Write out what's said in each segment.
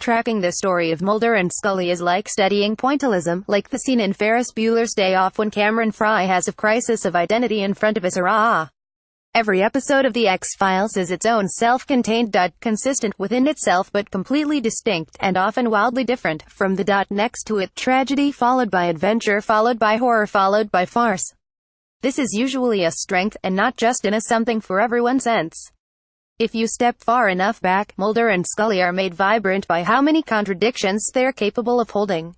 Tracking the story of Mulder and Scully is like studying pointillism, like the scene in Ferris Bueller's Day Off when Cameron Frye has a crisis of identity in front of a Seurat. Every episode of The X-Files is its own self-contained dot, consistent within itself but completely distinct, and often wildly different, from the dot next to it. Tragedy followed by adventure followed by horror followed by farce. This is usually a strength, and not just in a something for everyone sense. If you step far enough back, Mulder and Scully are made vibrant by how many contradictions they're capable of holding.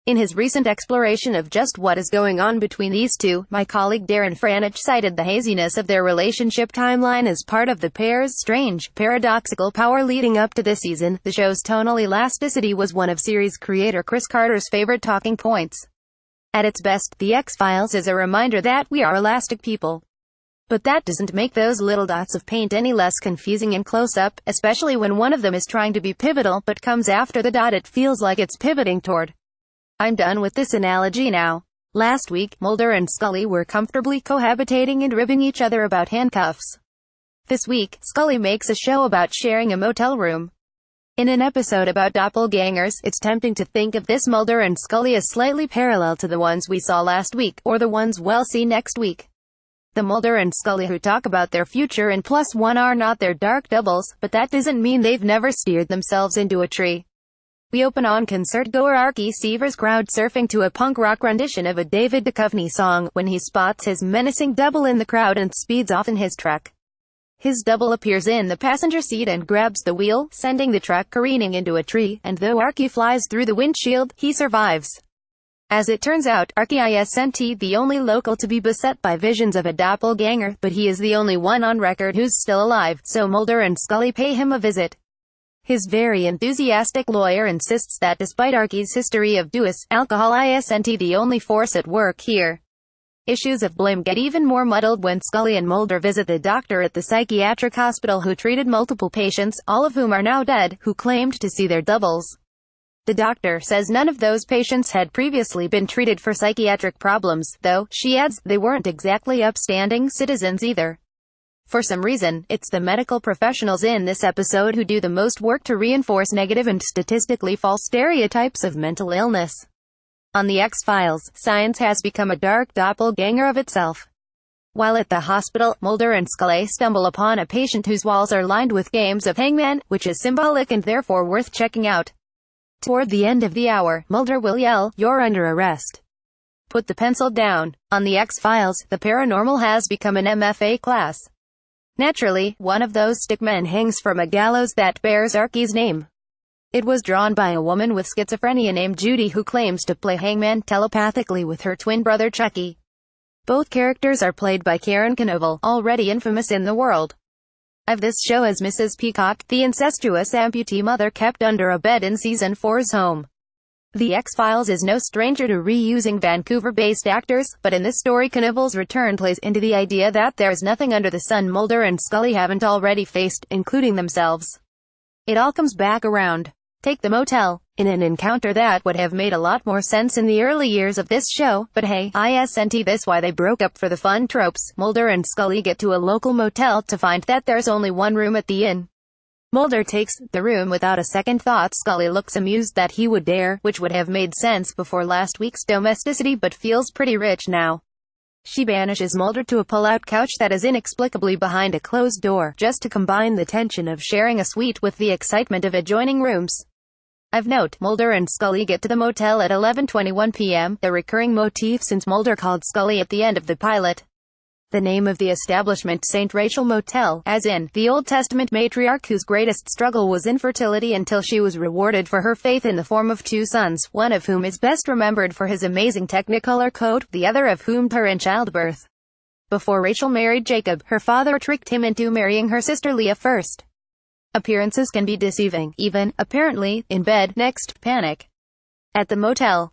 In his recent exploration of just what is going on between these two, my colleague Darren Franich cited the haziness of their relationship timeline as part of the pair's strange, paradoxical power leading up to this season. The show's tonal elasticity was one of series creator Chris Carter's favorite talking points. At its best, The X-Files is a reminder that we are elastic people. But that doesn't make those little dots of paint any less confusing in close-up, especially when one of them is trying to be pivotal but comes after the dot it feels like it's pivoting toward. I'm done with this analogy now. Last week, Mulder and Scully were comfortably cohabitating and ribbing each other about handcuffs. This week, Scully makes a show about sharing a motel room. In an episode about doppelgangers, it's tempting to think of this Mulder and Scully as slightly parallel to the ones we saw last week, or the ones we'll see next week. The Mulder and Scully who talk about their future and plus one are not their dark doubles, but that doesn't mean they've never steered themselves into a tree. We open on concertgoer Archie Seaver's crowd surfing to a punk rock rendition of a David Duchovny song, when he spots his menacing double in the crowd and speeds off in his truck. His double appears in the passenger seat and grabs the wheel, sending the truck careening into a tree, and though Archie flies through the windshield, he survives. As it turns out, Archie isn't the only local to be beset by visions of a doppelganger, but he is the only one on record who's still alive, so Mulder and Scully pay him a visit. His very enthusiastic lawyer insists that despite Archie's history of alcohol isn't the only force at work here. Issues of blame get even more muddled when Scully and Mulder visit the doctor at the psychiatric hospital who treated multiple patients, all of whom are now dead, who claimed to see their doubles. The doctor says none of those patients had previously been treated for psychiatric problems, though, she adds, they weren't exactly upstanding citizens either. For some reason, it's the medical professionals in this episode who do the most work to reinforce negative and statistically false stereotypes of mental illness. On The X-Files, science has become a dark doppelganger of itself. While at the hospital, Mulder and Scully stumble upon a patient whose walls are lined with games of hangman, which is symbolic and therefore worth checking out. Toward the end of the hour, Mulder will yell, "You're under arrest. Put the pencil down." On The X-Files, the paranormal has become an MFA class. Naturally, one of those stickmen hangs from a gallows that bears Archie's name. It was drawn by a woman with schizophrenia named Judy who claims to play hangman telepathically with her twin brother Chucky. Both characters are played by Karen Knavel, already infamous in the world of this show as Mrs. Peacock, the incestuous amputee mother kept under a bed in Season 4's home. The X-Files is no stranger to reusing Vancouver-based actors, but in this story Knavel's return plays into the idea that there's nothing under the sun Mulder and Scully haven't already faced, including themselves. It all comes back around. Take the motel. In an encounter that would have made a lot more sense in the early years of this show, but hey, isn't this why they broke up for the fun tropes? Mulder and Scully get to a local motel to find that there's only one room at the inn. Mulder takes the room without a second thought. Scully looks amused that he would dare, which would have made sense before last week's domesticity but feels pretty rich now. She banishes Mulder to a pull-out couch that is inexplicably behind a closed door, just to combine the tension of sharing a suite with the excitement of adjoining rooms. Of note, Mulder and Scully get to the motel at 11:21 p.m., the recurring motif since Mulder called Scully at the end of the pilot. The name of the establishment, St. Rachel Motel, as in, the Old Testament matriarch whose greatest struggle was infertility until she was rewarded for her faith in the form of two sons, one of whom is best remembered for his amazing Technicolor coat, the other of whom her in childbirth. Before Rachel married Jacob, her father tricked him into marrying her sister Leah first. Appearances can be deceiving, even, apparently, in bed. Next, panic. At the motel.